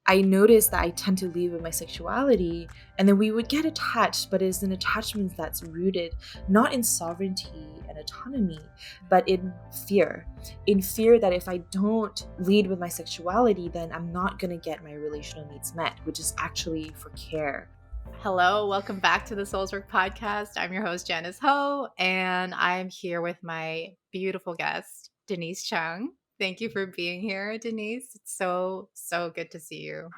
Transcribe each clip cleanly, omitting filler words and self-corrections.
I noticed that I tend to lead with my sexuality, and then we would get attached, but it's an attachment that's rooted not in sovereignty and autonomy, but in fear. In fear that if I don't lead with my sexuality, then I'm not going to get my relational needs met, which is actually for care. Hello, welcome back to the Souls Work podcast. I'm your host, Janice Ho, and I'm here with my beautiful guest, Denise Chang. Thank you for being here, Denise. It's so good to see you.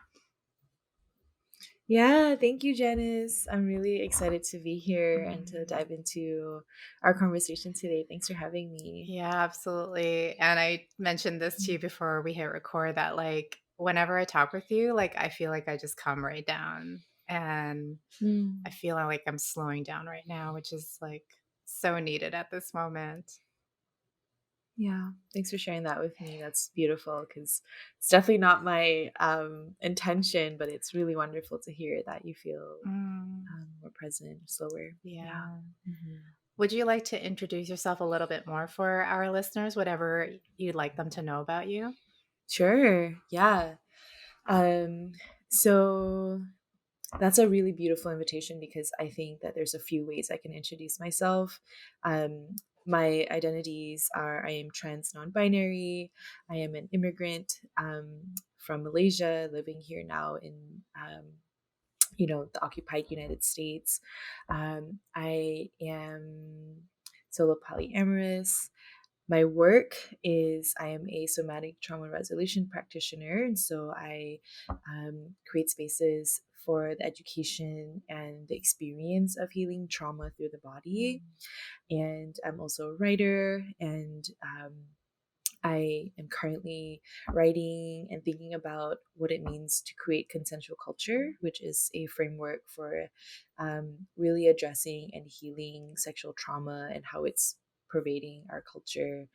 Yeah, thank you, Janice. I'm really excited to be here and to dive into our conversation today. Thanks for having me. Yeah, absolutely. And I mentioned this to you before we hit record that whenever I talk with you, I feel like I just come right down and I feel like I'm slowing down right now, which is so needed at this moment. Yeah, thanks for sharing that with me. That's beautiful because it's definitely not my intention, but it's really wonderful to hear that you feel more present, slower. Yeah. Mhm. Would you like to introduce yourself a little bit more for our listeners, whatever you'd like them to know about you? Sure. Yeah. So that's a really beautiful invitation because I think that there's a few ways I can introduce myself. Um, my identities are I am trans non-binary, I am an immigrant from Malaysia, living here now in the occupied United States. I am solo-polyamorist. My work is I am a somatic trauma resolution practitioner, and so I create spaces for the education and the experience of healing trauma through the body. And I'm also a writer, and I am currently writing and thinking about what it means to create consensual culture, which is a framework for really addressing and healing sexual trauma and how it's pervading our culture.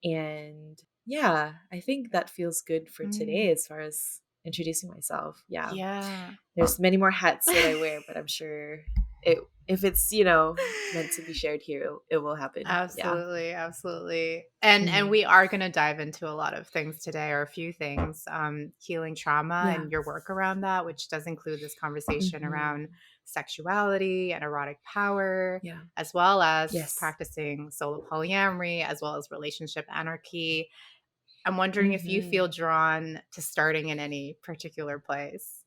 And yeah, I think that feels good for today as far as introducing myself. Yeah. Yeah. There's many more hats that I wear, but I'm sure if it's meant to be shared here, it will happen. Yeah. Absolutely. And we are going to dive into a lot of things today, or a few things, healing trauma Yeah. and your work around that, which does include this conversation around sexuality and erotic power, Yeah. as well as Yes. practicing solo polyamory, as well as relationship anarchy. I'm wondering if you feel drawn to starting in any particular place.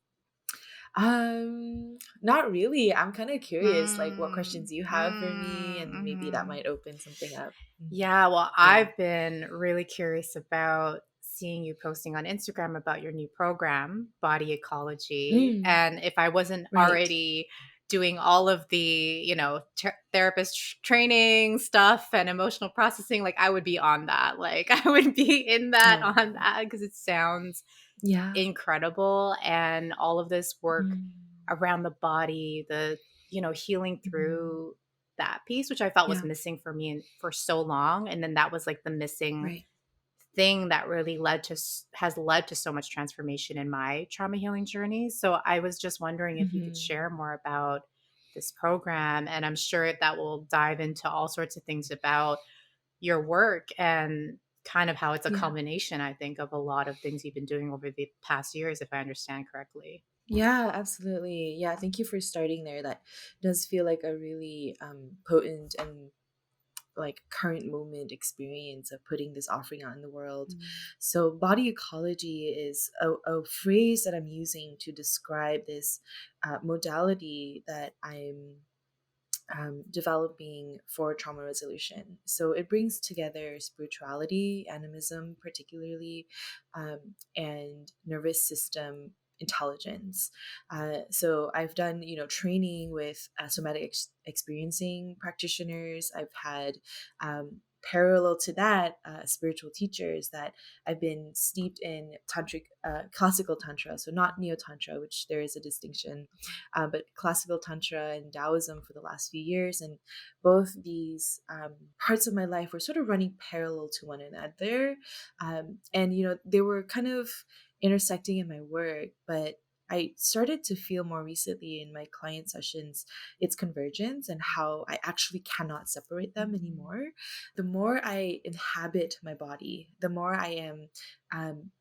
Not really. I'm kind of curious, like what questions you have for me, and maybe that Mhm. might open something up. Yeah, well, Yeah. I've been really curious about seeing you posting on Instagram about your new program, Body Ecology. And if I wasn't Right. already doing all of the, therapist training stuff and emotional processing, I would be on that. I would be in that Oh. on that because it sounds Yeah. incredible. And all of this work Mm. around the body, the healing Mhm. through that piece, which I felt was Yeah. missing for me for so long. And then that was the missing Right. thing that really has led to so much transformation in my trauma healing journey. So I was just wondering if you could share more about this program, and I'm sure that will dive into all sorts of things about your work and kind of how it's a Yeah. culmination, I think, of a lot of things you've been doing over the past years, if I understand correctly. Yeah, absolutely. Yeah, thank you for starting there. That does feel like a really potent and like current moment experience of putting this offering out in the world. So body ecology is a phrase that I'm using to describe this modality that I'm developing for trauma resolution. So it brings together spirituality, animism, particularly, and nervous system intelligence. So I've done, training with somatic experiencing practitioners. I've had parallel to that spiritual teachers that I've been steeped in tantric, classical tantra, so not neo tantra, which there is a distinction, but classical tantra and Taoism for the last few years. And both these parts of my life were sort of running parallel to one another. And, they were kind of intersecting in my work, but I started to feel more recently in my client sessions, it's convergence and how I actually cannot separate them anymore. The more I inhabit my body, the more I am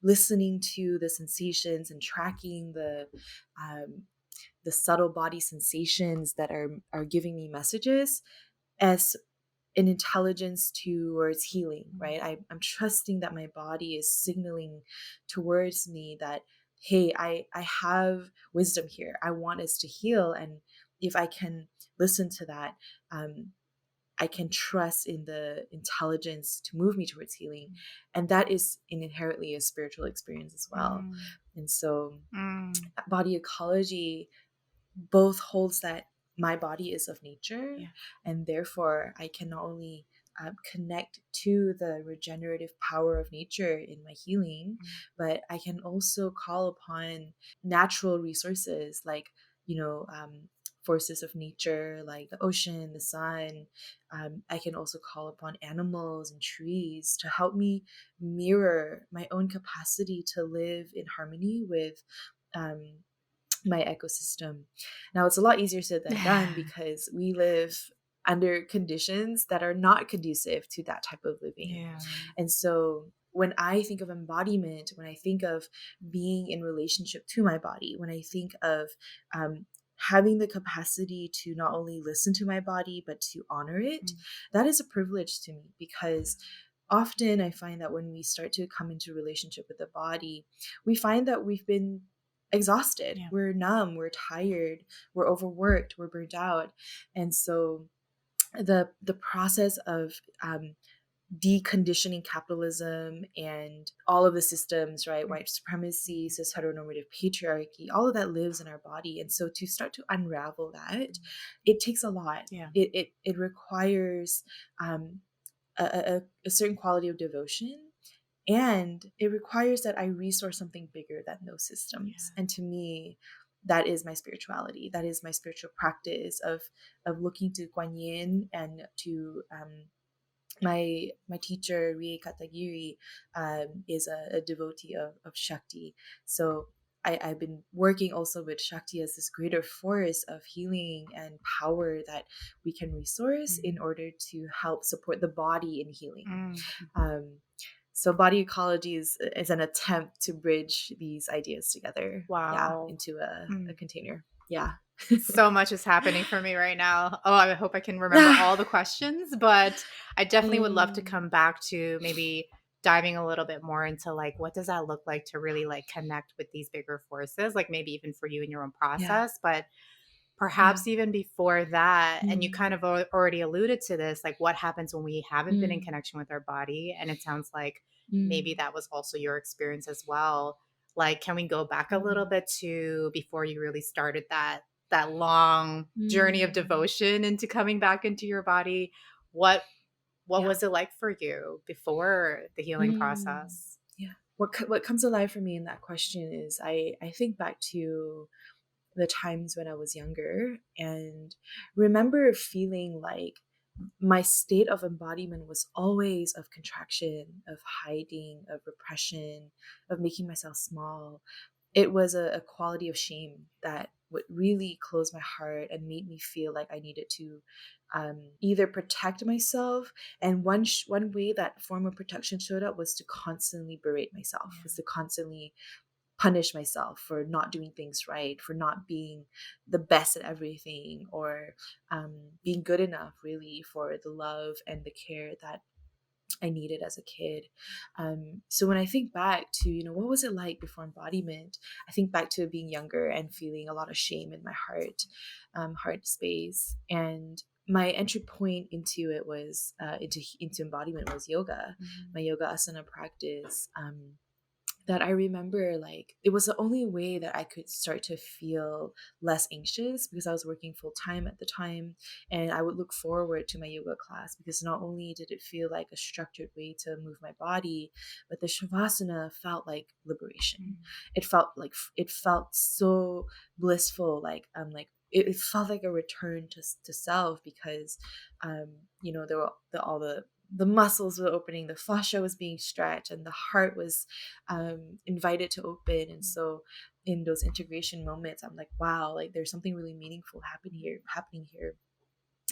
listening to the sensations and tracking um, the subtle body sensations that are giving me messages as an intelligence towards healing, right? I'm trusting that my body is signaling towards me that, hey, I have wisdom here. I want us to heal. And if I can listen to that, I can trust in the intelligence to move me towards healing. And that is inherently a spiritual experience as well. Mm. And so Mm. body ecology both holds that my body is of nature, Yeah. and therefore I can not only connect to the regenerative power of nature in my healing, but I can also call upon natural resources like, you know, forces of nature like the ocean, the sun. I can also call upon animals and trees to help me mirror my own capacity to live in harmony with um, my ecosystem. Now, it's a lot easier said than done because we live under conditions that are not conducive to that type of living. Yeah. And so when I think of embodiment, when I think of being in relationship to my body, when I think of having the capacity to not only listen to my body, but to honor it, that is a privilege to me because often I find that when we start to come into relationship with the body, we find that we've been exhausted. Yeah. We're numb, we're tired, we're overworked, we're burnt out. And so the process of deconditioning capitalism and all of the systems, right? White supremacy, cis heteronormative patriarchy, all of that lives in our body. And so to start to unravel that, it takes a lot. Yeah. It requires a certain quality of devotion, and it requires that I resource something bigger than those systems. And to me, that is my spirituality. That is my spiritual practice of looking to Guan Yin and to my teacher Rie Katagiri is a devotee of Shakti. So I've been working also with Shakti as this greater force of healing and power that we can resource in order to help support the body in healing. Um, so body ecology is an attempt to bridge these ideas together, Wow. into a container. Yeah. So much is happening for me right now. Oh, I hope I can remember all the questions, but I definitely would love to come back to maybe diving a little bit more into like what does that look like to really like connect with these bigger forces, like maybe even for you in your own Yeah. process, but Yeah. perhaps even before that, and you Mm. kind of already alluded to this, like what happens when we haven't been in Mm. connection with our body, and it sounds like maybe Mm. that was also your experience as well. Like can we go back a little Mm. bit to before you really started that long journey of Mm. devotion into coming back into your body? What Yeah. was it like for you before the healing Mm. process? Yeah. What comes alive for me in that question is I think back to the times when I was younger and remember feeling like my state of embodiment was always of contraction, of hiding, of repression, of making myself small. It was a quality of shame that would really close my heart and made me feel like I needed to either protect myself. And one way that form of protection showed up was to constantly berate myself, was to constantly punish myself for not doing things right, for not being the best at everything, or being good enough really for the love and the care that I needed as a kid. So when I think back to, what was it like before embodiment, I think back to being younger and feeling a lot of shame in my heart space. And my entry point into it was into embodiment was yoga, my yoga asana practice. That I remember, like, it was the only way that I could start to feel less anxious because I was working full time at the time. And I would look forward to my yoga class because not only did it feel like a structured way to move my body, but the Shavasana felt like liberation. It felt so blissful. It felt like a return to self because, there were all the muscles were opening, the fascia was being stretched, and the heart was invited to open. And so in those integration moments, I'm like, wow, like there's something really meaningful happening here.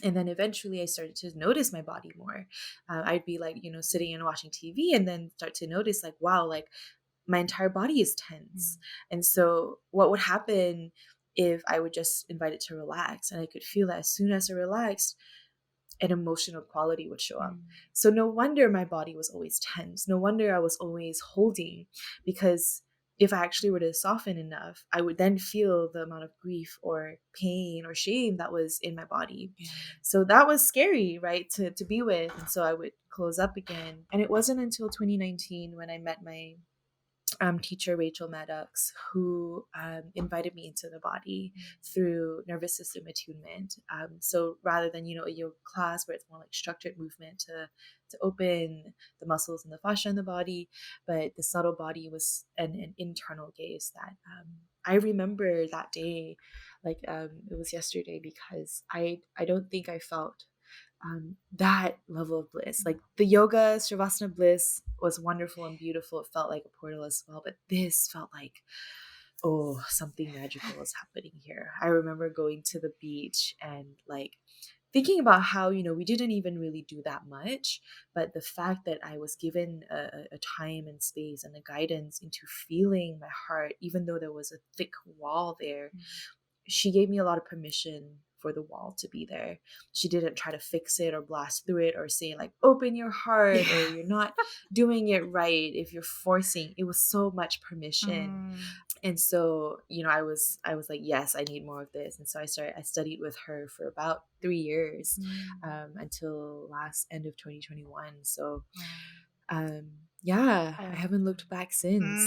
And then eventually I started to notice my body more. I'd be like, sitting and watching TV, and then start to notice like, wow, like my entire body is tense. And so what would happen if I would just invite it to relax, and I could feel that as soon as I relaxed, an emotional quality would show up. So no wonder my body was always tense. No wonder I was always holding, because if I actually were to soften enough, I would then feel the amount of grief or pain or shame that was in my body. So that was scary, right, to be with. And so I would close up again. And it wasn't until 2019 when I met my teacher, Rachel Maddox, who invited me into the body through nervous system attunement. So rather than, a yoga class where it's more like structured movement to open the muscles and the fascia in the body, but the subtle body was an internal gaze that I remember that day, like it was yesterday, because I don't think I felt that level of bliss. Like the yoga Shavasana bliss was wonderful and beautiful. It felt like a portal as well, but this felt like, oh, something magical is happening here. I remember going to the beach and like thinking about how, we didn't even really do that much, but the fact that I was given a time and space and a guidance into feeling my heart, even though there was a thick wall there, she gave me a lot of permission for the wall to be there. She didn't try to fix it or blast through it or say like, open your heart, or you're not doing it right if you're forcing. It was so much permission. And so, I was like, yes, I need more of this. And so I studied with her for about 3 years, until last end of 2021. So, yeah, I haven't looked back since.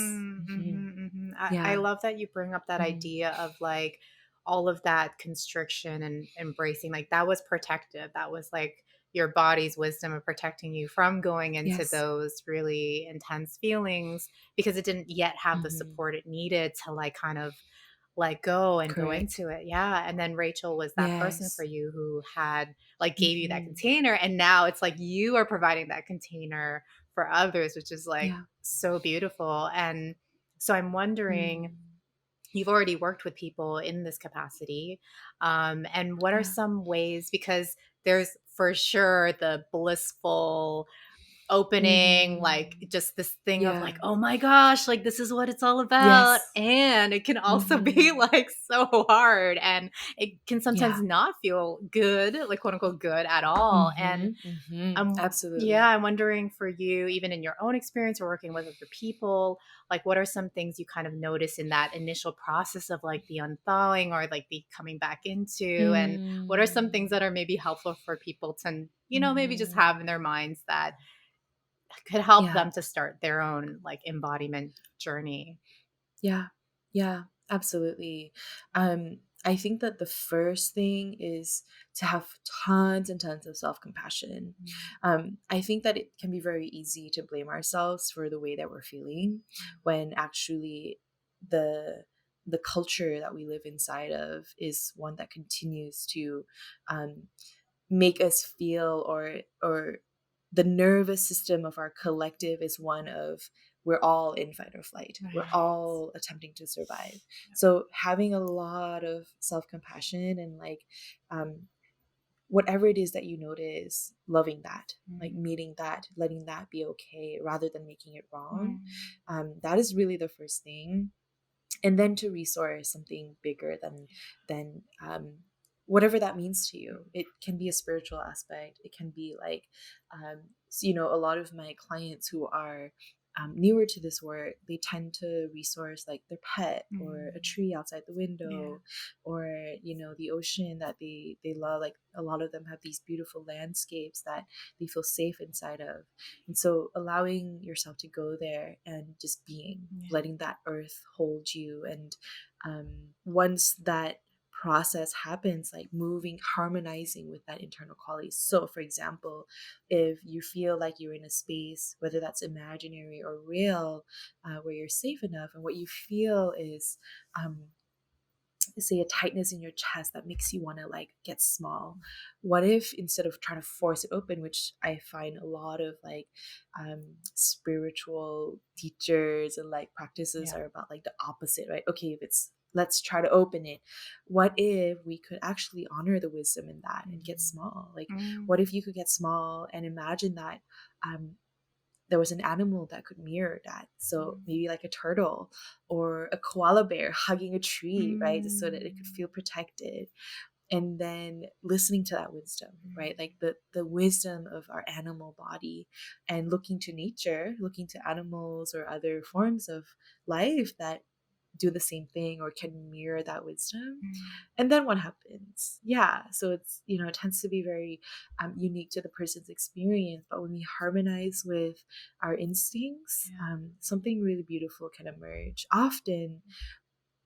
I Yeah. love that you bring up that idea of like all of that constriction and embracing, like that was protective. That was like your body's wisdom of protecting you from going into Yes. those really intense feelings because it didn't yet have the Mhm. support it needed to like kind of let go and go Correct. into it. Yeah. And then Rachel was that person for Yes. you who had like gave you that Mhm. container. And now it's like you are providing that container for others, which is like Yeah. so beautiful. And so I'm wondering, Mm. you've already worked with people in this capacity. And what are Yeah. some ways, because there's for sure the blissful opening, like Mhm. just this thing of like, Yeah. oh my gosh, like this is what it's all about. Yes. And it can also be Mhm. like so hard and it can sometimes Yeah. not feel good, like quote unquote good at all. And Mhm. Mhm. yeah, Absolutely. I'm wondering for you, even in your own experience or working with other people, like what are some things you kind of notice in that initial process of like the unthawing or like the coming back into? And what are some things Mm. that are maybe helpful for people to, maybe just have in Mhm. their minds that could help Yeah. them to start their own like embodiment journey? Yeah. Yeah, absolutely. I think that the first thing is to have tons and tons of self-compassion. I think that it can be very easy to blame ourselves for the way that we're feeling, when actually the the culture that we live inside of is one that continues to um, make us feel, or the nervous system of our collective is one of, we're all in fight or flight, we're Right. all attempting to survive. So having a lot of self-compassion and like whatever it is that you notice, loving that, like meeting that, letting that be okay rather than making it wrong, that is really the first thing. And then to resource something bigger than whatever that means to you. It can be a spiritual aspect. It can be like a lot of my clients who are newer to this work, they tend to resource like their pet or a tree outside the Yeah. window, or the ocean that they love. Like a lot of them have these beautiful landscapes that they feel safe inside of. And so allowing yourself to go there and just being, Yeah. letting that earth hold you. And once that process happens, like moving, harmonizing with that internal quality. So for example, if you feel like you're in a space, whether that's imaginary or real, where you're safe enough, and what you feel is say a tightness in your chest that makes you want to like get small. What if instead of trying to force it open, which I find a lot of like spiritual teachers and like practices Yeah. are about like the opposite, right? Okay, if it's let's try to open it, what if we could actually honor the wisdom in that and get small? Like Mm. what if you could get small and imagine that um there was an animal that could mirror that. So maybe like a turtle or a koala bear hugging a tree, right? Just so that it could Mm. feel protected. And then listening to that wisdom, right? Mm. Like the wisdom of our animal body, and looking to nature, looking to animals or other forms of life that do the same thing or can mirror that wisdom. Mm. And then what happens? Yeah, so it's, it tends to be very unique to the person's experience, but when we harmonize with our instincts, Yeah. something really beautiful can emerge. Often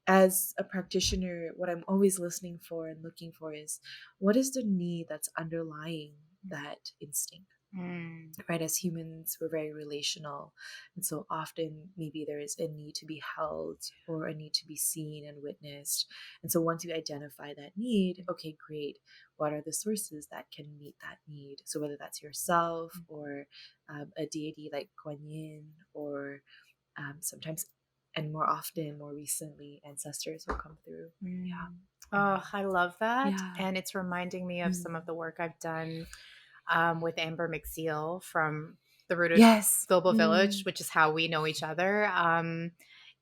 as a practitioner, what I'm always listening for and looking for is, what is the need that's underlying that instinct? Mm. Right, as humans, we're very relational, and so often maybe there is a need to be held or a need to be seen and witnessed. And so once you identify that need, okay, great, what are the sources that can meet that need? So whether that's yourself or a deity like Guan Yin, or sometimes, and more often, more recently, ancestors will come through. Yeah. Mm. Oh, I love that. Yeah. And it's reminding me of some Mm. of the work I've done with Amber McSeal from the Rooted Yes. Global Village, Mm. which is how we know each other. And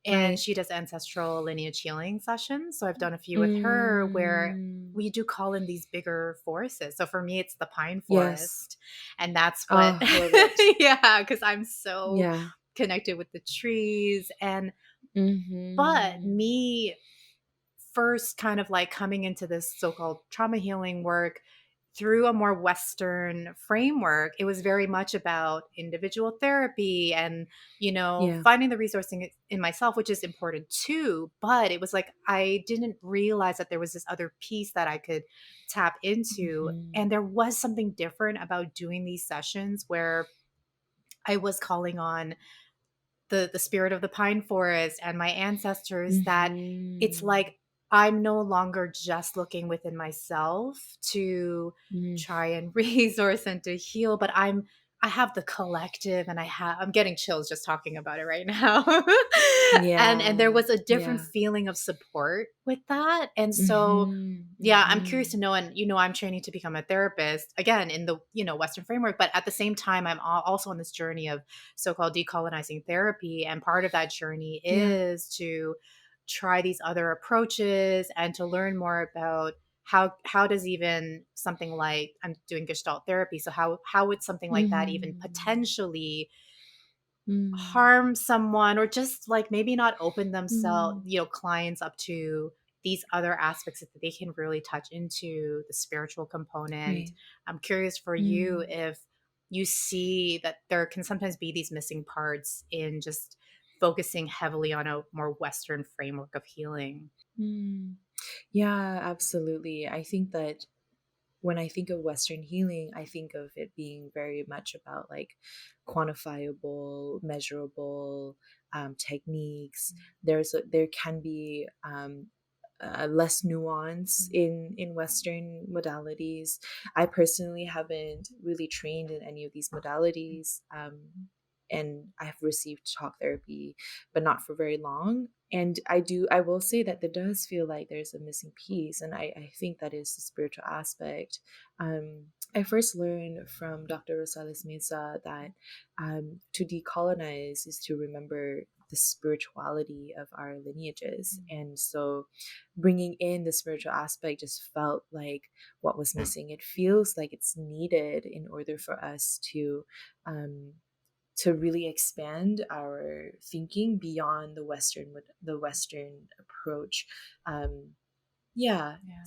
Right. she does ancestral lineage healing sessions. So I've done a few with her where Mm. we do call in these bigger forces. So for me, it's the pine Yes. forest. And that's what, Oh, I love it. yeah, because I'm so Yeah. connected with the trees. But Mhm. me first kind of like coming into this so-called trauma healing work through a more Western framework, it was very much about individual therapy and, Yeah. finding the resourcing in myself, which is important too. But it was like I didn't realize that there was this other piece that I could tap into. Mhm. And there was something different about doing these sessions where I was calling on the spirit of the pine forest and my ancestors, that it's Mhm. like I'm no longer just looking within myself to Mhm. try and resource and to heal, but I have the collective, and I'm getting chills just talking about it right now. And there Yeah. was a different Yeah. feeling of support with that. And so Mhm. yeah, I'm curious Mhm. to know, and I'm training to become a therapist again in the Western framework, but at the same time I'm also on this journey of so-called decolonizing therapy, and part of that journey Yeah. is to try these other approaches and to learn more about how does even something like, I'm doing gestalt therapy, so how would something like that even Mhm. potentially Mm. harm someone, or just like maybe not open themselves, Mm. clients up to these other aspects that they can really touch into the spiritual component. Right. I'm curious for you Mm. if you see that there can sometimes be these missing parts in just focusing heavily on a more Western framework of healing. Mm. Yeah, absolutely. I think that when I think of Western healing, I think of it being very much about like quantifiable, measurable techniques. There can be less nuance in Western modalities. I personally haven't really trained in any of these modalities. And I have received talk therapy, but not for very long. And I will say that there does feel like there's a missing piece. And I think that is the spiritual aspect. I first learned from Dr. Rosales Mesa that to decolonize is to remember the spirituality of our lineages. And so bringing in the spiritual aspect just felt like what was missing. It feels like it's needed in order for us um, to really expand our thinking beyond the Western approach. Um, yeah, Yeah.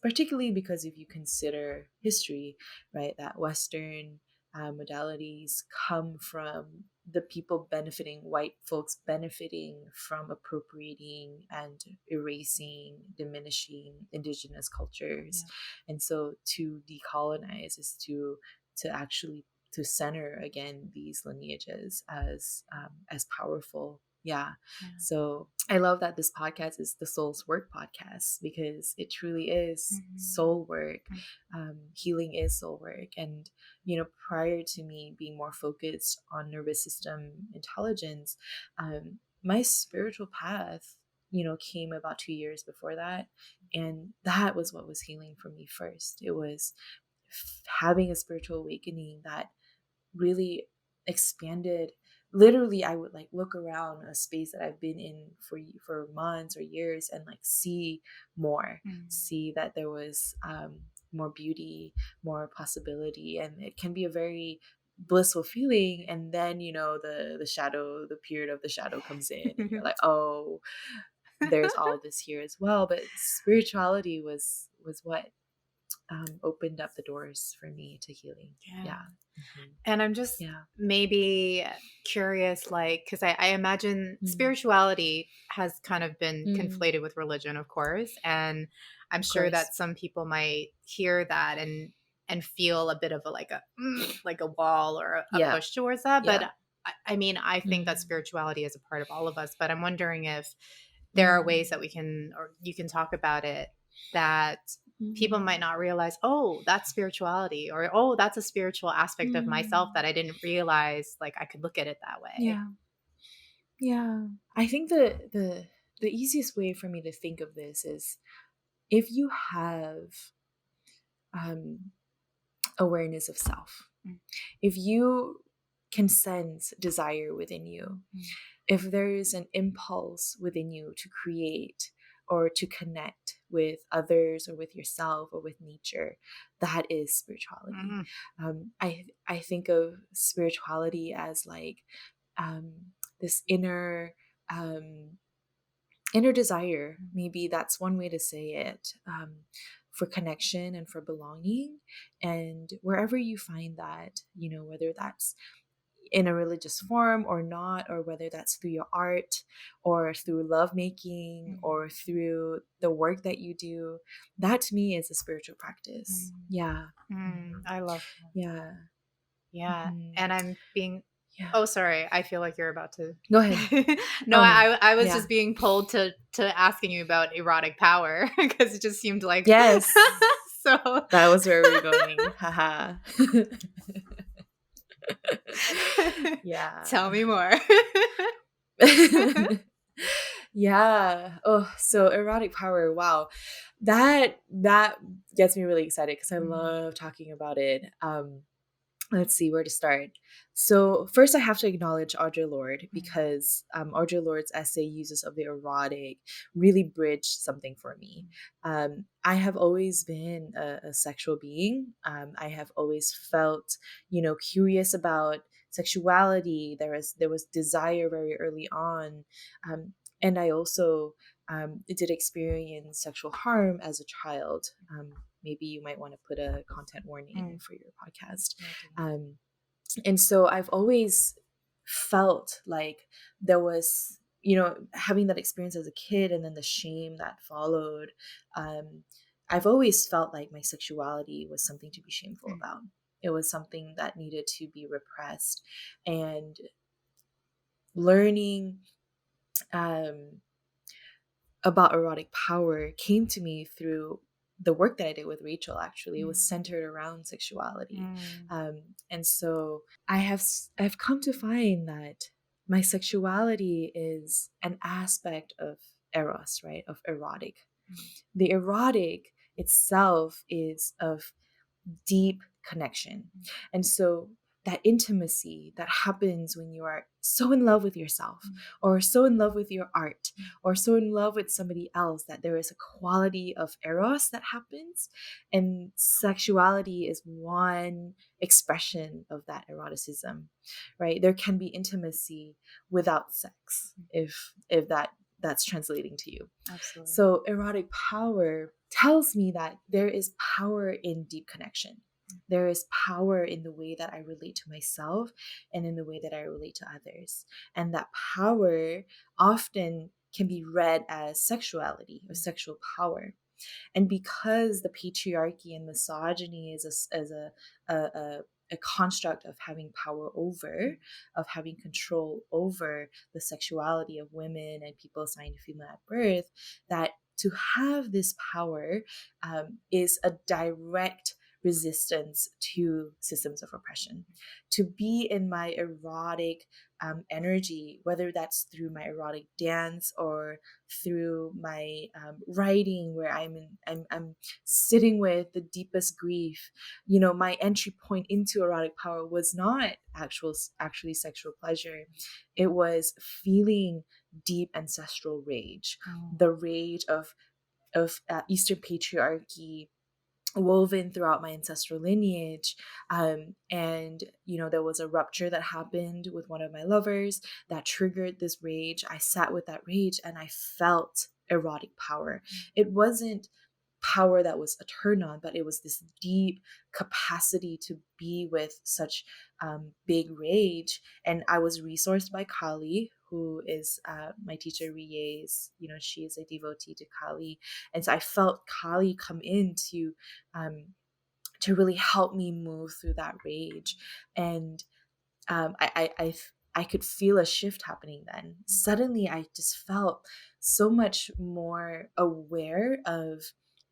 particularly because if you consider history, right, that Western modalities come from the people benefiting, white folks benefiting from appropriating and erasing, diminishing indigenous cultures. Yeah. And so to decolonize is to actually to center again these lineages as powerful. Yeah. Yeah. So I love that this podcast is the soul's work podcast, because it truly is soul work. Healing is soul work. And, prior to me being more focused on nervous system intelligence, my spiritual path, came about 2 years before that. And that was what was healing for me first. It was having a spiritual awakening that really expanded. Literally, I would like look around a space that I've been in for months or years, and like see more, see that there was more beauty, more possibility. And it can be a very blissful feeling. And then, the period of the shadow comes in, and you're like, oh, there's all this here as well. But spirituality was what opened up the doors for me to healing. Yeah. Yeah. Mhm. And I'm just Yeah. maybe curious, like, because I imagine Mm. spirituality has kind of been Mm. conflated with religion, of course. And I'm Of sure course. that some people might hear that and feel a bit of a like a like a wall or a Yeah. push towards that. But Yeah. I mean, I think that Mm. spirituality is a part of all of us. But I'm wondering if there are ways that Mm. we can, or you can talk about it, that people might Mm. not realize, oh, that's spirituality, or oh, that's a spiritual aspect of myself Mm. that I didn't realize, like I could look at it that way. Yeah. Yeah. I think the easiest way for me to think of this is, if you have um, awareness of self, Mm, if you can sense desire within you, mm, if there is an impulse within you to create or to connect with others or with yourself or with nature, that is spirituality. mm, I think of spirituality as like um, this um, inner desire. Maybe that's one way to say it. For connection and for belonging. And wherever you find that, whether that's in a religious form or not, or whether that's through your art or through lovemaking mm, or through the work that you do, that to me is a spiritual practice. mm, Yeah. mm. Mhm. I love that. Yeah. Yeah. Mhm. And I'm being, Yeah. oh, sorry. I feel like you're about to. Go ahead. No, Oh no. I was Yeah. just being pulled to asking you about erotic power because it just seemed like Yes. so. That was where we were going. Haha. Tell Yeah. me more. Yeah. Oh, so erotic power. Wow. That gets me really excited because I Mm, love talking about it. Let's see where to start. So first, I have to acknowledge Audre Lorde, mm, because Audre Lorde's essay uses of the erotic really bridged something for me. I have always been a sexual being. I have always felt, curious about sexuality. There was desire very early on, and I also did experience sexual harm as a child. Maybe you might want to put a content warning mm. for your podcast. Yeah, Denise. Um, and so I've always felt like there was, having that experience as a kid and then the shame that followed. Um, I've always felt like my sexuality was something to be shameful Mm, about. It was something that needed to be repressed. And learning um, about erotic power came to me through the work that I did with Rachel. Actually, it was mm, centered around sexuality, mm, and so I've come to find that my sexuality is an aspect of eros, right? Of erotic. mm, The erotic itself is of deep connection. mm, And so that intimacy that happens when you are so in love with yourself, mm, or so in love with your art, mm, or so in love with somebody else, that there is a quality of eros that happens. And sexuality is one expression of that eroticism, right? There can be intimacy without sex, mm. if that's translating to you. Absolutely. So, erotic power tells me that there is power in deep connection. There is power in the way that I relate to myself and in the way that I relate to others. And that power often can be read as sexuality or sexual power. And because the patriarchy and misogyny is a a construct of having power over, of having control over the sexuality of women and people assigned female at birth, that to have this power is a direct resistance to systems of oppression. To be in my erotic energy, whether that's through my erotic dance or through my writing, where I'm sitting with the deepest grief. My entry point into erotic power was not actually sexual pleasure. It was feeling deep ancestral rage, the rage of Eastern patriarchy woven throughout my ancestral lineage. And there was a rupture that happened with one of my lovers that triggered this rage. I sat with that rage and I felt erotic power. It wasn't power that was a turn on, but it was this deep capacity to be with such big rage. And I was resourced by Kali, who is my teacher. Riye is, she is a devotee to Kali, and so I felt Kali come in to really help me move through that rage. And I could feel a shift happening then. Suddenly, I just felt so much more aware of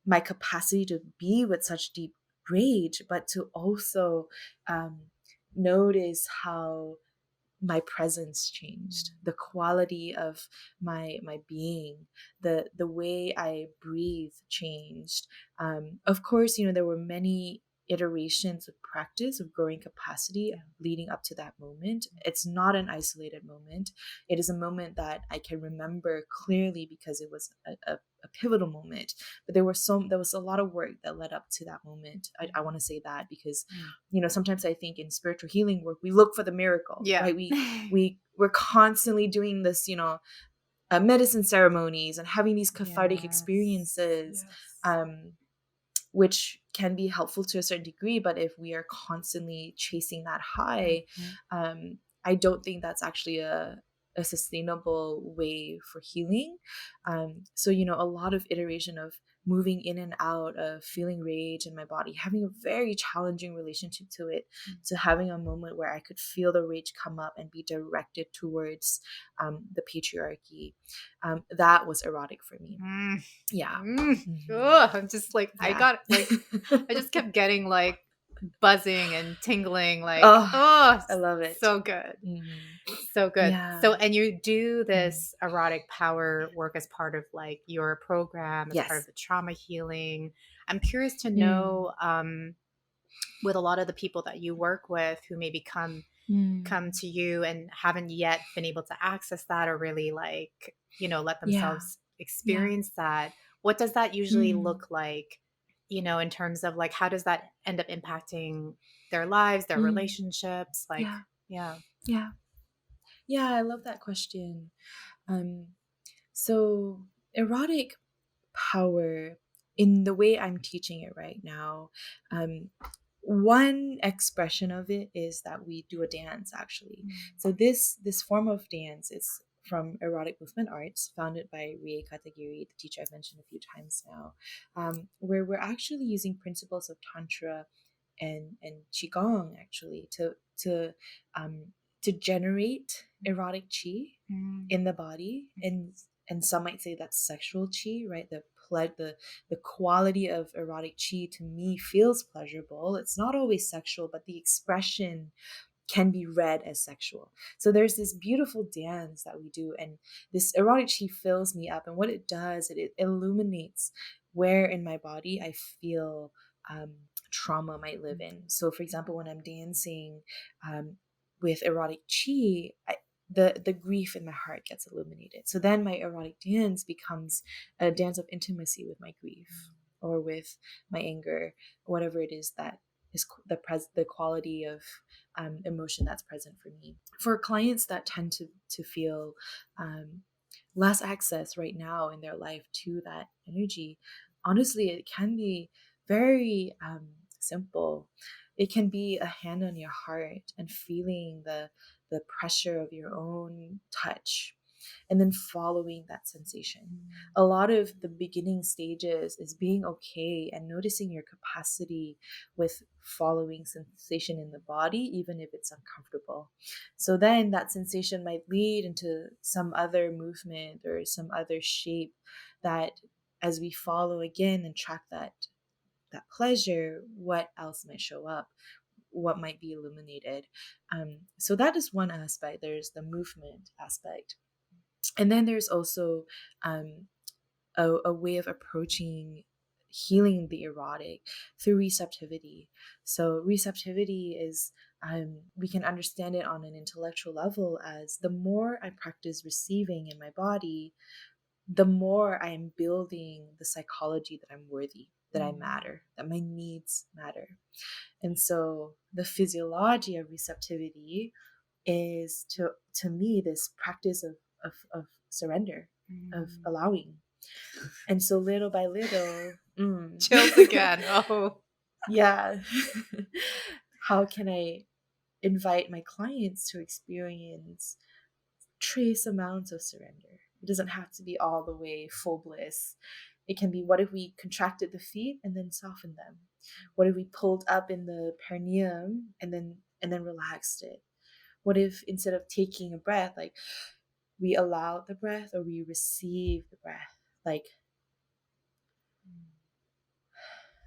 my capacity to be with such deep rage, but to also notice how my presence changed, the quality of my being, the way I breathe changed. Of course, there were many iterations of practice of growing capacity leading up to that moment. It's not an isolated moment. It is a moment that I can remember clearly because it was a pivotal moment. But there was a lot of work that led up to that moment. I want to say that because sometimes I think in spiritual healing work we look for the miracle, right? We're constantly doing this, medicine ceremonies and having these cathartic experiences, which can be helpful to a certain degree. But if we are constantly chasing that high, I don't think that's actually a sustainable way for healing. So, a lot of iteration of moving in and out of feeling rage in my body, having a very challenging relationship to it, to having a moment where I could feel the rage come up and be directed towards the patriarchy. That was erotic for me. Yeah. Ugh, I'm just like, Yeah. I just kept getting like buzzing and tingling, like, I love it. so good. So good. Yeah. So, and you do this erotic power work as part of like your program, as part of Yes. the trauma healing. I'm curious to know, with a lot of the people that you work with who maybe come to you and haven't yet been able to access that or really like, let themselves experience that. What does that usually look like, in terms of like, how does that end up impacting their lives, their relationships? Like, Yeah. I love that question. So erotic power, in the way I'm teaching it right now, one expression of it is that we do a dance, actually. So this form of dance is from erotic movement arts, founded by Rie Katagiri, the teacher I've mentioned a few times now, where we're actually using principles of tantra and qigong actually to generate erotic chi in the body. And some might say that's sexual chi, right? The quality of erotic chi to me feels pleasurable. It's not always sexual, but the expression can be read as sexual. So there's this beautiful dance that we do, and this erotic chi fills me up. And what it does, it illuminates where in my body I feel trauma might live in. So, for example, when I'm dancing with erotic chi, the grief in my heart gets illuminated. So then my erotic dance becomes a dance of intimacy with my grief or with my anger, whatever it is that is the quality of emotion that's present for me. For clients that tend to feel less access right now in their life to that energy, honestly, it can be very simple. It can be a hand on your heart and feeling the pressure of your own touch. and then following that sensation. A lot of the beginning stages is being okay and noticing your capacity with following sensation in the body, even if it's uncomfortable. So then that sensation might lead into some other movement or some other shape that, as we follow again and track that pleasure, what else might show up, what might be illuminated. So that is one aspect. There's the movement aspect, and then there's also a way of approaching healing the erotic through receptivity. So receptivity is, we can understand it on an intellectual level as the more I practice receiving in my body, the more I am building the psychology that I'm worthy, that I matter, that my needs matter. And so the physiology of receptivity is, to me, this practice of surrender, of allowing. And so little by little, Chills again. Oh, yeah. How can I invite my clients to experience trace amounts of surrender? It doesn't have to be all the way full bliss. It can be, what if we contracted the feet and then softened them? What if we pulled up in the perineum and then relaxed it? What if instead of taking a breath, like, we allow the breath or we receive the breath? Like,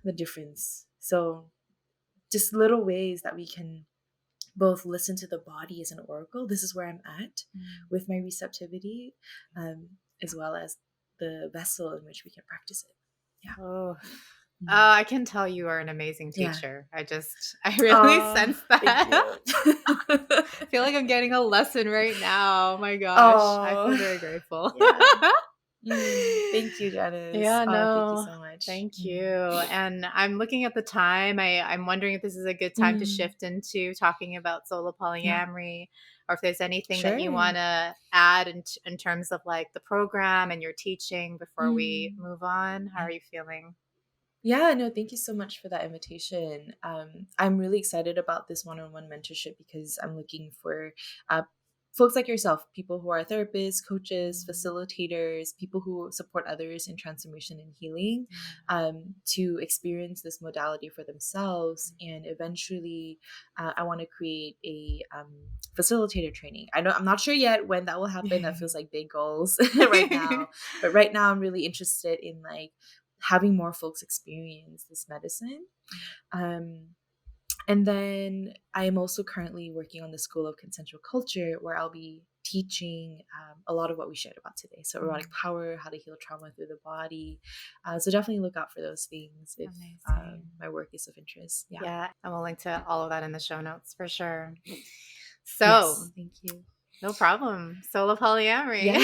the difference. So just little ways that we can both listen to the body as an oracle. This is where I'm at with my receptivity, as well as the vessel in which we can practice it. Yeah. oh. I can tell you are an amazing Yeah. teacher. I really sense that. Thank you. I feel like I'm getting a lesson right now. Oh my gosh. I feel Oh, very grateful. yeah. Thank you, Janice. Yeah, Thank you no, so much. thank you. And I'm looking at the time. I'm wondering if this is a good time to shift into talking about solo Yeah, polyamory, or if there's anything that you sure. want to add in terms of like the program and your teaching before we Mm. move on. How are you feeling? Yeah, no, thank you so much for that invitation. I'm really excited about this one-on-one mentorship because I'm looking for uh, folks like yourself, people who are therapists, coaches, facilitators, people who support others in transformation and healing, to experience this modality for themselves. And eventually, I want to create a facilitator training. I'm not sure yet when that will happen. That feels like big goals right now. But right now, I'm really interested in, like, having more folks experience this medicine. And then I am also currently working on the School of Consensual Culture, where I'll be teaching a lot of what we shared about today. So erotic power, how to heal trauma through the body. So definitely look out for those things if my work is of interest. Yeah. Yeah, and we'll link to all of that in the show notes for sure. So, Yes. Thank you. no problem. Solo polyamory. Yeah.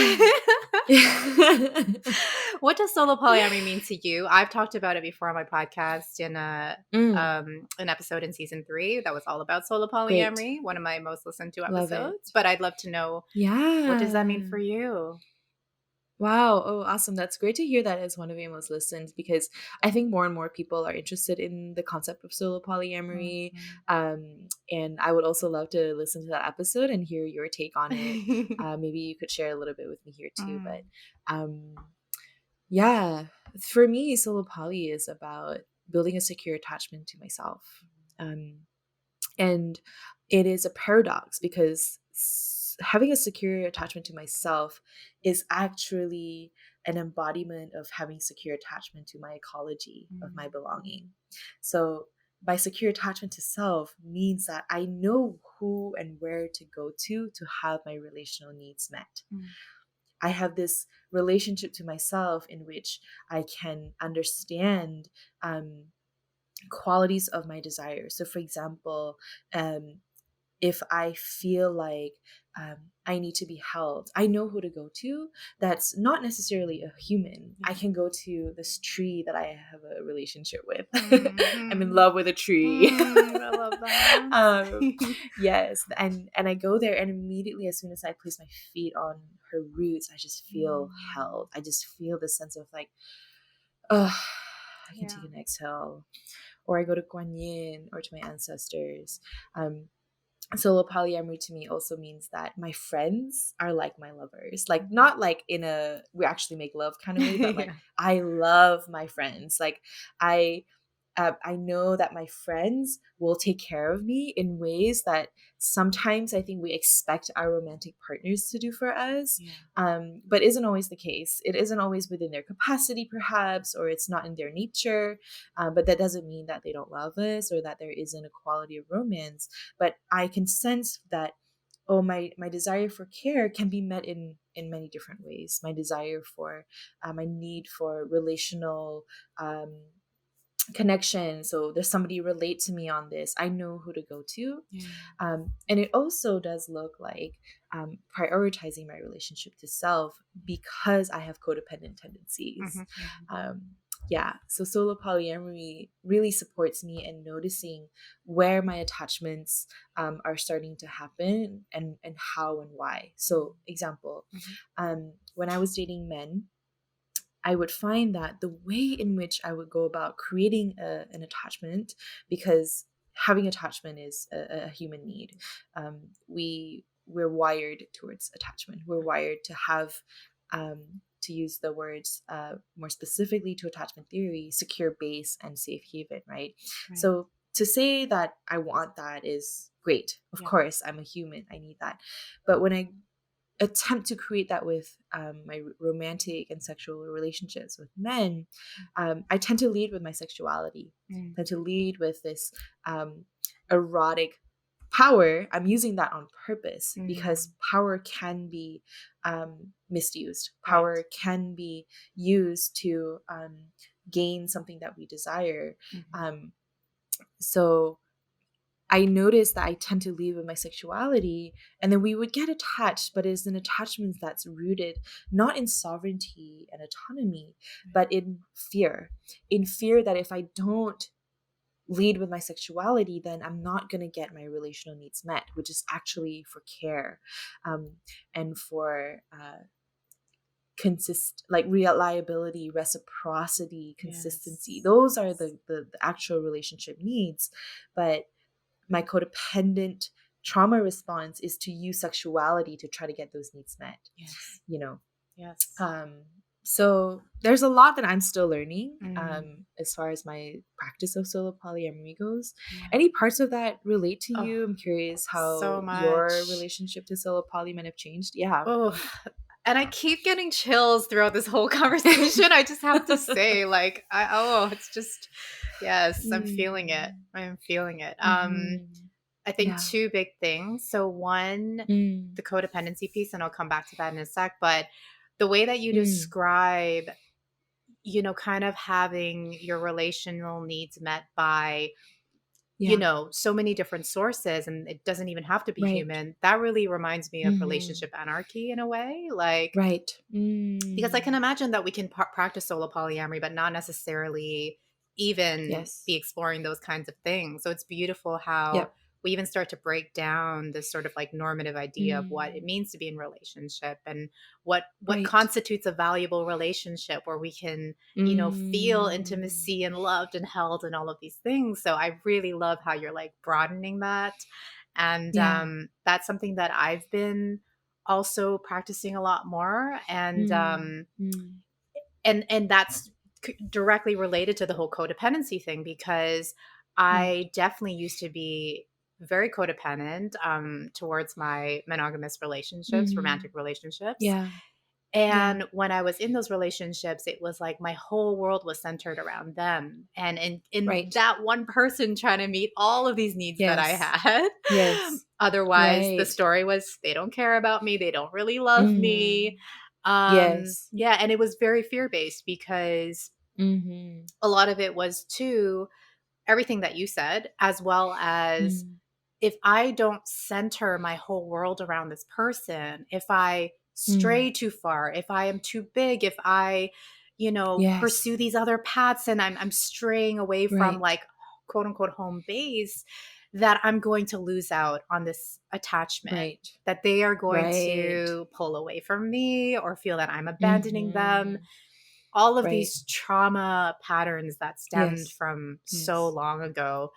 What does solo polyamory mean to you? I've talked about it before on my podcast in Mm, an episode in season 3 that was all about solo great. polyamory, one of my most listened to Love it. episodes. But I'd love to know, what does that mean Yeah. for you? Wow. Oh, awesome. That's great to hear that as one of your most listened, because I think more and more people are interested in the concept of solo polyamory. And I would also love to listen to that episode and hear your take on it. Maybe you could share a little bit with me here too. But um, yeah, for me, solo poly is about building a secure attachment to myself. Um, and it is a paradox because having a secure attachment to myself is actually an embodiment of having secure attachment to my ecology, of my belonging. So, by secure attachment to self means that I know who and where to go to have my relational needs met. I have this relationship to myself in which I can understand qualities of my desire. So, for example, if I feel like I need to be held, I know who to go to. That's not necessarily a human. I can go to this tree that I have a relationship with. I'm in love with a tree. I love that. Yes, and I go there, and immediately, as soon as I place my feet on her roots, I just feel held. I just feel the sense of, like, oh, I can take an exhale. Or I go to Guanyin or to my ancestors. solo polyamory to me also means that my friends are like my lovers, like not like in a we actually make love kind of way, but like Yeah. I love my friends. Like I I know that my friends will take care of me in ways that sometimes I think we expect our romantic partners to do for us, Yeah. but isn't always the case. It isn't always within their capacity, perhaps, or it's not in their nature. But that doesn't mean that they don't love us or that there isn't a quality of romance. But I can sense that, oh, my desire for care can be met in many different ways. My desire for my need for relational connection, so there's somebody relate to me on this, I know who to go to. Yeah. And it also does look like prioritizing my relationship to self because I have codependent tendencies. um, yeah, so solo polyamory really supports me in noticing where my attachments are starting to happen, and how and why. So example, when I was dating men, I would find that the way in which I would go about creating an attachment, because having attachment is a human need. We're wired towards attachment. We're wired to have, to use the words more specifically to attachment theory, secure base and safe haven, right? Right. So to say that I want that is great. Of Yeah. course, I'm a human. I need that. But when I attempt to create that with my romantic and sexual relationships with men, I tend to lead with my sexuality. I tend to lead with this erotic power. I'm using that on purpose because power can be misused. Right. Power can be used to gain something that we desire. So I noticed that I tend to lead with my sexuality, and then we would get attached, but it's an attachment that's rooted not in sovereignty and autonomy, but in fear. In fear that if I don't lead with my sexuality, then I'm not going to get my relational needs met, which is actually for care, and for like reliability, reciprocity, consistency. Yes. Those are the actual relationship needs. But my codependent trauma response is to use sexuality to try to get those needs met. Yes. You know, Yes. so there's a lot that I'm still learning as far as my practice of solo polyamory goes. Yeah. Any parts of that relate to Oh, you? I'm curious so how your much. relationship to solo poly might have changed. Yeah. Oh, and I keep getting chills throughout this whole conversation. I just have to say, like, it's just, yes, I'm feeling it. Mm. I'm feeling it. Mm-hmm. I think Yeah. two big things. So one, Mm. the codependency piece, and I'll come back to that in a sec. But the way that you Mm. describe, kind of having your relational needs met by Yeah. so many different sources, and it doesn't even have to be Right. human. That really reminds me of Mm-hmm. relationship anarchy in a way. Like, Right. because I can Mm. imagine that we can practice solo polyamory, but not necessarily even be Yes. exploring those kinds of things. So it's beautiful how Yep. we even start to break down this sort of like normative idea of what it Mm. means to be in relationship, and what Right. constitutes a valuable relationship where we can, feel Mm. intimacy and loved and held and all of these things. So I really love how you're like broadening that. And Yeah. that's something that I've been also practicing a lot more. And Mm. Mm. that's directly related to the whole codependency thing, because Right. I definitely used to be very codependent towards my monogamous relationships, Mm. romantic relationships. Yeah. Yeah. And when I was in those relationships, it was like my whole world was centered around them, and in Right. that one person trying to meet all of these needs that I Yes. had. Yes. Otherwise, the Right. story was they don't care about me, they don't really love me. Mm. Yes. Yeah, and it was very fear based because Mm-hmm. a lot of it was too everything that you said, as well as Mm. if I don't center my whole world around this person, if I Mm. stray too far, if I am too big, if I, pursue Yes. these other paths and I'm straying away from Right. like quote unquote home base, that I'm going to lose out on this attachment, Right. that they are going Right. to pull away from me or feel that I'm abandoning them. Mm-hmm. All of Right. these trauma patterns that stemmed Yes. from so Yes. long ago,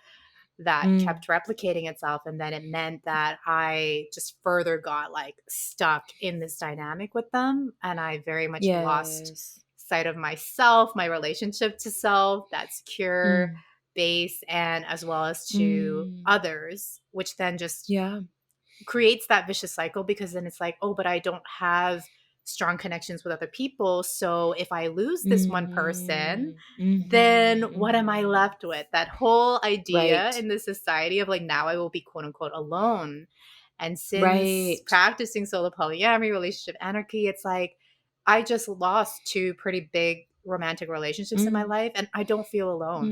that Mm. kept replicating itself. And then it meant that I just further got like stuck in this dynamic with them. And I very much lost Yes. sight of myself, my relationship to self, that secure Mm. base, and as well as to Mm. others, which then just Yeah. creates that vicious cycle, because then it's like, oh, but I don't have strong connections with other people. So if I lose this one person, Mm. then Mhm. what am I Mhm. left with? That whole idea Right. in the society of like, now I will be quote unquote alone. And since Right. practicing solo polyamory, relationship anarchy, it's like I just lost two pretty big romantic relationships in my Mm. life, and I don't feel alone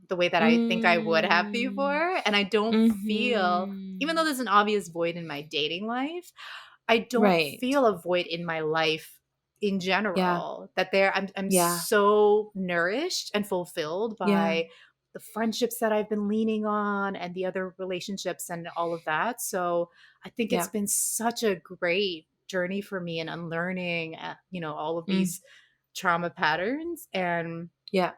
Mm. the way that I think I would have Mm. before. And I don't feel, even though Mhm. there's an obvious void in my dating life, I don't Right. feel a void in my life in Yeah. general. That there, I'm Yeah. so nourished and fulfilled Yeah. by the friendships that I've been leaning on and the other relationships and all of that. So I think it's Yeah. been such a great journey for me in unlearning, all of Mm. these trauma patterns, and Yeah.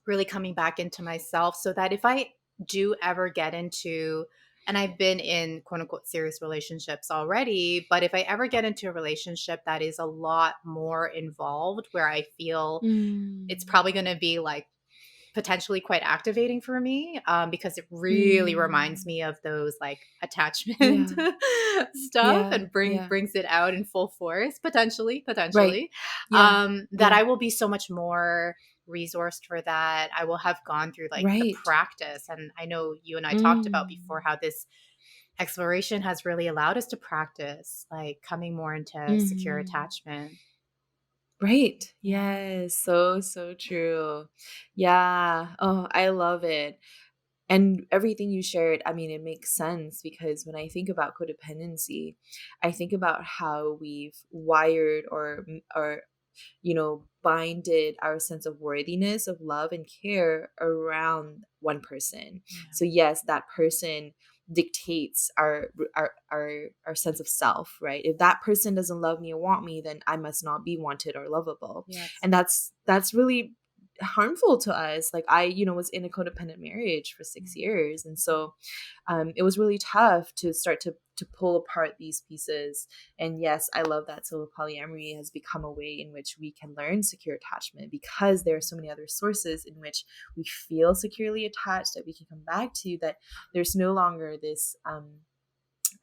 really coming back into myself, so that if I do ever get into, and I've been in quote unquote serious relationships already, but if I ever get into a relationship that is a lot more involved, where I feel it's Mm. probably going to be like potentially quite activating for me, because it really reminds Mm. me of those like attachment Yeah. stuff, Yeah. and Yeah. brings it out in full force, Right. potentially, Yeah. that Yeah. I will be so much more resourced for that. I will have gone through like the Right. practice, and I know you and I talked about before Mm. how this exploration has really allowed us to practice like coming more into secure Mhm. attachment. Right. Yeah. Yes. So, so true. Yeah. Oh, I love it. And everything you shared, I mean, it makes sense because when I think about codependency, I think about how we've wired or binded our sense of worthiness, of love and care around one person. Yeah. So yes, that person dictates our sense of self, right? If that person doesn't love me or want me, then I must not be wanted or lovable. Yes. And that's really harmful to us. Like I, was in a codependent marriage for 6 years. And so it was really tough to start to pull apart these pieces. And yes, I love that solo polyamory has become a way in which we can learn secure attachment, because there are so many other sources in which we feel securely attached that we can come back to, that there's no longer this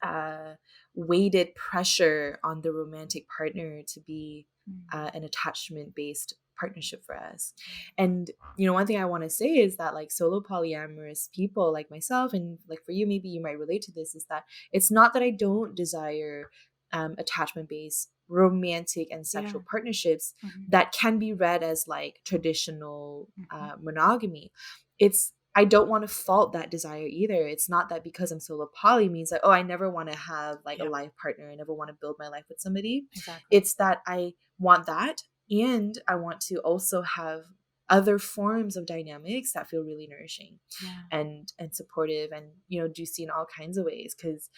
uh, weighted pressure on the romantic partner to be Mm. an attachment based partnership for us. And one thing I want to say is that like solo polyamorous people like myself, and like for you, maybe you might relate to this, is that it's not that I don't desire attachment based romantic and Yeah. sexual partnerships Mhm. that can be read as like traditional Mhm. monogamy. It's I don't want to fault that desire either. It's not that because I'm solo poly means like, oh, I never want to have like a Yep. life partner. I never want to build my life with somebody. Exactly. It's that I want that. And I want to also have other forms of dynamics that feel really nourishing Yeah. and supportive and, juicy in all kinds of ways. Cause,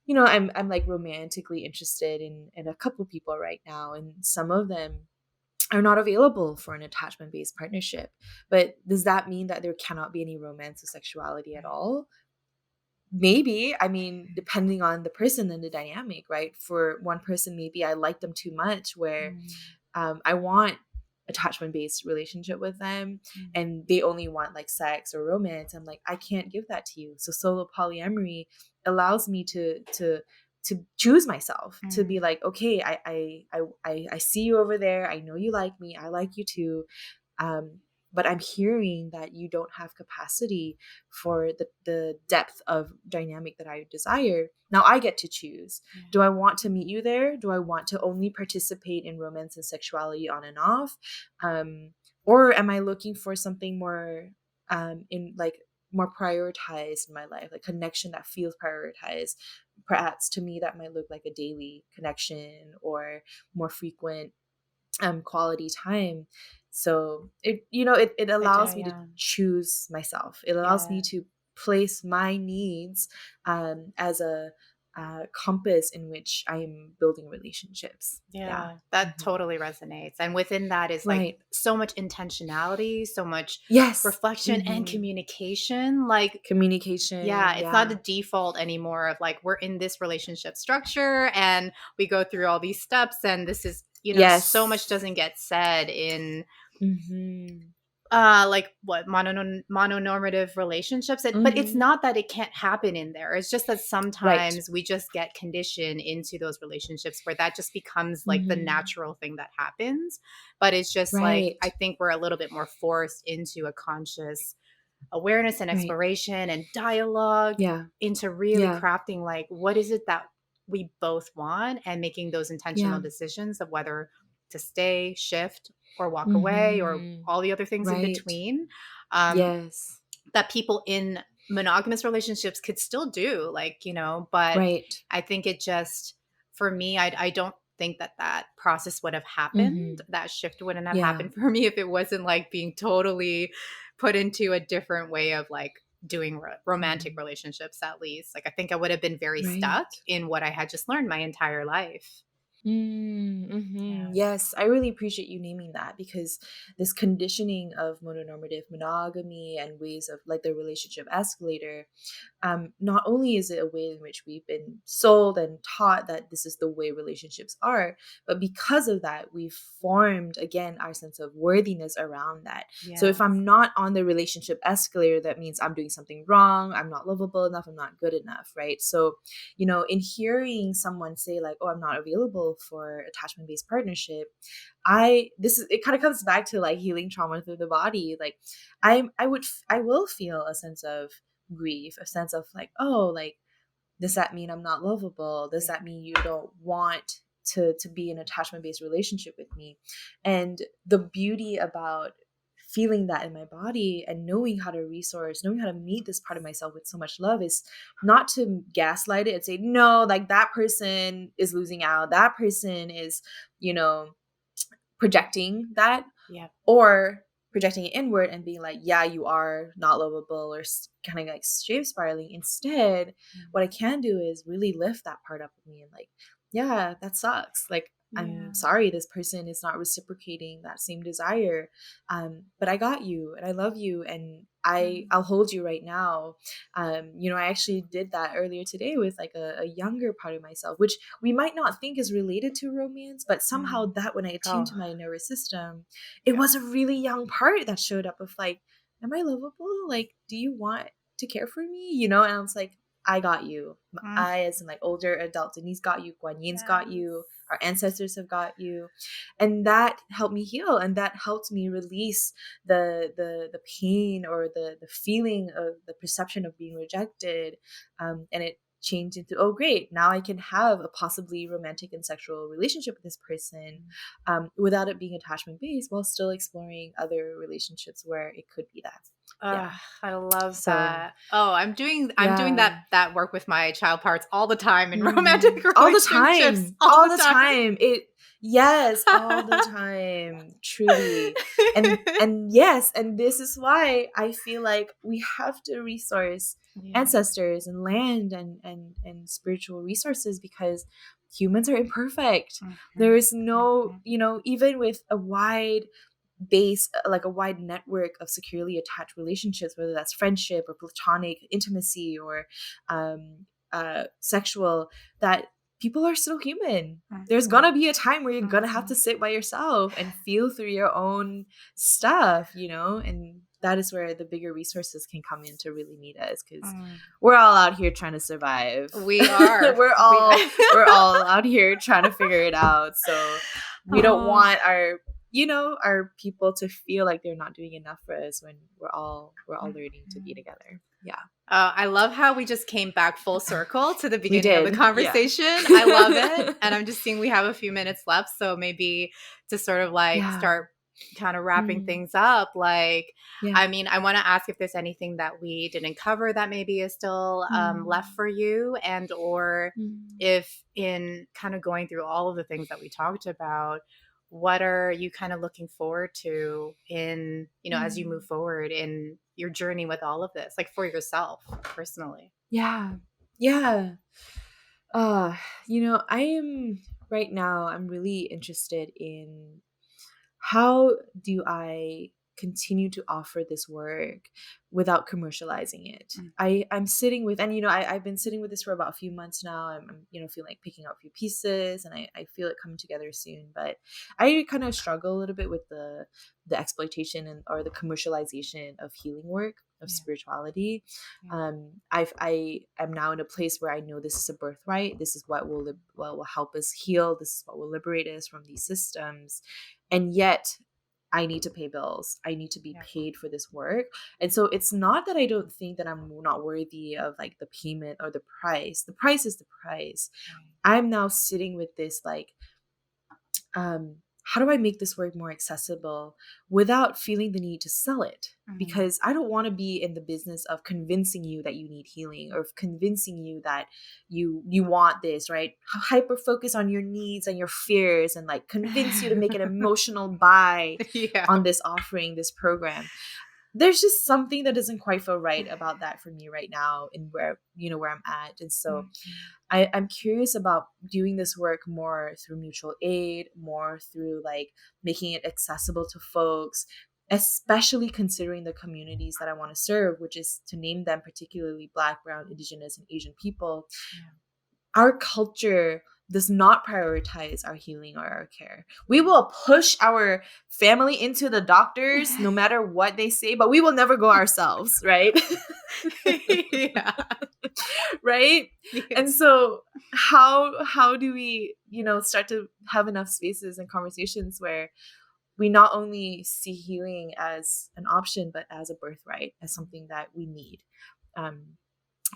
I'm like romantically interested in a couple people right now. And some of them are not available for an attachment based partnership. But does that mean that there cannot be any romance or sexuality at Right. all? Maybe. I mean, depending on the person and the dynamic, right? For one person, maybe I like them too much, where Mm. I want attachment based relationship with them, Mm. and they only want like sex or romance. I'm like, I can't give that to you. So solo polyamory allows me to choose myself, to be Mm. like, okay, I see you over there. I know you like me. I like you too. um, but I'm hearing that you don't have capacity for the depth of dynamic that I desire. Now I get to choose. Yeah. Do I want to meet you there? Do I want to only participate in romance and sexuality on and off? Or am I looking for something more in like more prioritized in my life, like connection that feels prioritized? Perhaps to me that might look like a daily connection or more frequent quality time. So it I do. allows me to Yeah. choose myself. It allows me Yeah. to place my needs as a compass in which I'm building relationships. Yeah. Yeah, that Mhm. totally resonates. And within that is like Right. so much intentionality, so much Yes. reflection and Hmm. communication. Like, yeah, Communication. it's not the Yeah. default anymore of like, we're in this relationship structure and we go through all these steps. And this is, so much Yes. doesn't get said in Hmm. like what mononormative relationships, but it's Hmm. not that it can't happen in there. It's just that Right. sometimes we just get conditioned into those relationships where that just becomes like the Hmm. natural thing that happens. But it's just like, Right. I think we're a little bit more forced into a conscious awareness and Right. exploration and dialogue Yeah. into really Yeah. crafting like what is it that we both want, and making those intentional Yeah. decisions of whether to stay, shift, or walk away, or Hmm. all the other things in Right. between, um, Yes. that people in monogamous relationships could still do, like, but Right. I think it just, for me, I don't think that that process would have Hmm. happened, that shift wouldn't have Yeah. happened for me if it wasn't like being totally put into a different way of like doing romantic Hmm. relationships. At least, like, I think I would have been very stuck Right. in what I had just learned my entire life. Mm-hmm. Yeah. Yes, I really appreciate you naming that, because this conditioning of mononormative monogamy and ways of like the relationship escalator, not only is it a way in which we've been sold and taught that this is the way relationships are, but because of that, we've formed again our sense of worthiness around that. So if Yes. I'm not on the relationship escalator, that means I'm doing something wrong, I'm not lovable enough, I'm not good enough, right? So, in hearing someone say like, "Oh, I'm not available for attachment based partnership," it kind of comes back to like healing trauma through the body. Like, I will feel a sense of grief, a sense of like, oh, like, does that mean I'm not lovable? Does Yeah. that mean you don't want to be in an attachment based relationship with me? And the beauty about feeling that in my body and knowing how to resource, knowing how to meet this part of myself with so much love, is not to gaslight it and say, no, like that person is losing out. That person is, you know, projecting that, Yeah. or projecting it inward and being like, yeah, you are not lovable, or kind of like shame spiraling. Instead, what I can do is really lift that part up with me and like, yeah, that sucks. Like, I'm Yeah. sorry this person is not reciprocating that same desire. But I got you and I love you, and I'll hold you right now. I actually did that earlier today with like a younger part of myself, which we might not think is related to romance, but somehow that when I attuned Oh, to my nervous system, it yeah. was a really young part that showed up of like, am I lovable? Like, do you want to care for me? And I was like, I got you. Mm, I, as in like older adult Denise, got you. Guan Yin's got you. yes. Our ancestors have got you. And that helped me heal, and that helped me release the pain, or the feeling of the perception of being rejected. And it changed into, oh great, now I can have a possibly romantic and sexual relationship with this person, without it being attachment based, while still exploring other relationships where it could be that. Yeah. I love So that. Oh, I'm doing yeah. that work with my child parts all the time in romantic All the relationships time. all All the the time. time. Yes, all the time. Truly. And yes, and this is why I feel like we have to resource Yeah. ancestors and land and spiritual resources, because humans are imperfect. There Mhm, is no, mhm, even with a wide base, like a wide network of securely attached relationships, whether that's friendship or platonic intimacy or sexual, that people are still human. There's mhm, gonna be a time where you're gonna have to mhm. sit by yourself and feel through your own stuff, and that is where the bigger resources can come in to really meet us, because Mm. we're all out here trying to survive. We are. we're We all we're all out here trying to figure it out. So we don't Oh. want our people to feel like they're not doing enough for us, when we're all learning to be Mhm. together. Yeah. I love how we just came back full circle to the We beginning of the did. Yeah. conversation. I love it. And I'm just seeing we have a few minutes left. So maybe to sort of like Yeah. start kind of wrapping Mm. things up, like, Yeah. I mean, I want to ask if there's anything that we didn't cover that maybe is still left Mm. for you, and or Mm. if in kind of going through all of the things that we talked about, what are you kind of looking forward to in, as you move Mm. forward in your journey with all of this, like for yourself personally? Yeah. Yeah. Uh, you know, I am right now, I'm really interested in how do I continue to offer this work without commercializing it? Mm, I'm sitting with, and I've been sitting with this for about a few months now. I'm feeling like picking out a few pieces, and I feel it coming together soon. But I kind of struggle a little bit with the exploitation and or the commercialization of healing work, of yeah, spirituality. yeah, I am now in a place where I know this is a birthright. This is what will help us heal. This is what will liberate us from these systems, and yet I need to pay bills. I need to be yeah, paid for this work. And so it's not that I don't think that I'm not worthy of like the payment or the price. The price is the price. right. I'm now sitting with this like how do I make this work more accessible without feeling the need to sell it? Mm. Because I don't want to be in the business of convincing you that you need healing or of convincing you that you want this, right? Hyper focus on your needs and your fears and like convince you to make an emotional buy Yeah. on this offering, this program. There's just something that doesn't quite feel right about that for me right now and where I'm at. And so Mhm. I'm curious about doing this work more through mutual aid, more through like making it accessible to folks, especially considering the communities that I want to serve, which is to name them particularly Black, Brown, Indigenous, and Asian people. Yeah. Our culture does not prioritize our healing or our care. We will push our family into the doctors no matter what they say, but we will never go ourselves, right? Yeah. Right? And Yes. so how do we, start to have enough spaces and conversations where we not only see healing as an option but as a birthright, as something that we need um,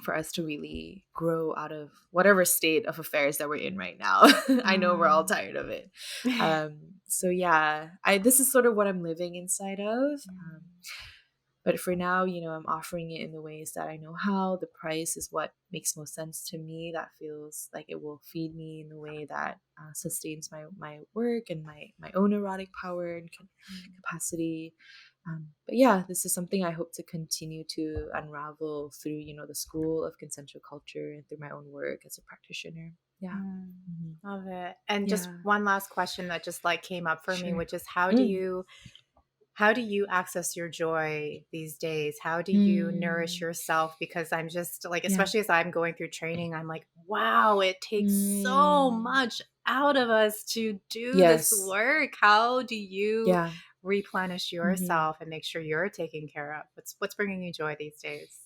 for us to really grow out of whatever state of affairs that we're in right now. I know we're all Mm. tired of it. So yeah, I this is sort of what I'm living inside of. But for now, I'm offering it in the ways that I know how. The price is what makes most sense to me. That feels like it will feed me in a way that sustains my work and my own erotic power and Mm. capacity. But yeah, this is something I hope to continue to unravel through, the school of consensual culture and through my own work as a practitioner. Yeah. Mm. Mhm. Love it. And just Yeah. one last question that just like came up for me, Sure. which is Mm. how do you access your joy these days? How do you nourish Mm. yourself? Because I'm just like, Yeah. especially as I'm going through training, I'm like, wow, it takes so Mm. much out of us to do this Yes. work. How do you Yeah. replenish Mhm. yourself and make sure you're taken care of? What's bringing you joy these days?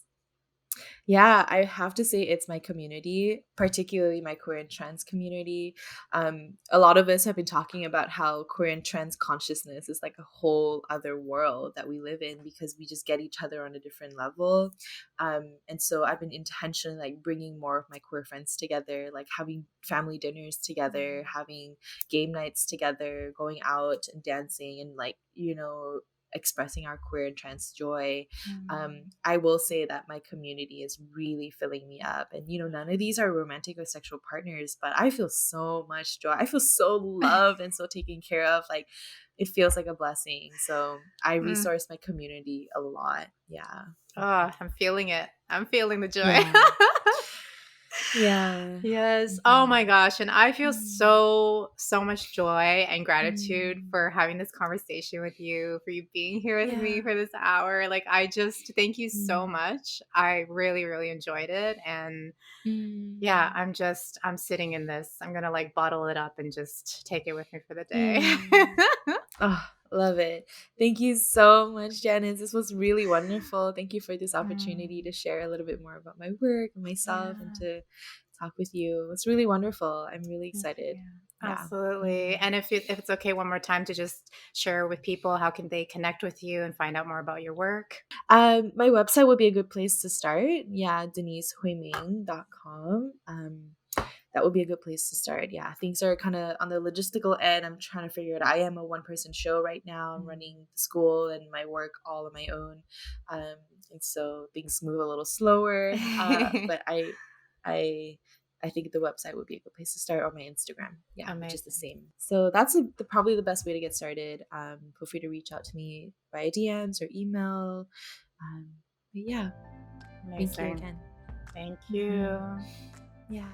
Yeah, I have to say it's my community, particularly my queer and trans community. A lot of us have been talking about how queer and trans consciousness is like a whole other world that we live in because we just get each other on a different level. And so I've been intentionally like bringing more of my queer friends together, like having family dinners together, having game nights together, going out and dancing and like, expressing our queer and trans joy. Mm. I will say that my community is really filling me up. And, none of these are romantic or sexual partners, but I feel so much joy. I feel so loved and so taken care of. Like, it feels like a blessing. So I Mm. resource my community a lot. Yeah. Oh, I'm feeling it. I'm feeling the joy. Yeah. Yeah. Yes. Oh Mhm. my gosh. And I feel Mm. so much joy and gratitude Mm. for having this conversation with you, for you being here with me Yeah. for this hour. Like, I just thank you so Mm. much. I really, really enjoyed it. And yeah, Mm. I'm sitting in this. I'm going to like bottle it up and just take it with me for the day. Mm. Oh, love it. Thank you so much, Janice. This was really wonderful. Thank you for this opportunity to Mm, share a little bit more about my work and myself and yeah. to talk with you. It's really wonderful. I'm really Thank excited. you. Yeah. Absolutely. Mhm. And if it's okay, one more time to just share with people, how can they connect with you and find out more about your work? My website would be a good place to start. Yeah, denisehuiming.com. That would be a good place to start. Yeah, things are kind of on the logistical end. I'm trying to figure it out. I am a one person show right now. I'm Mm. running the school and my work all on my own. Um, and so things move a little slower. But I, I think the website would be a good place to start, or my Instagram. Yeah, which is the Amazing. same. So that's probably the best way to get started. Feel free to reach out to me via DMs or email. But yeah, thank you Amazing. again. Thank Mhm. you. Yeah.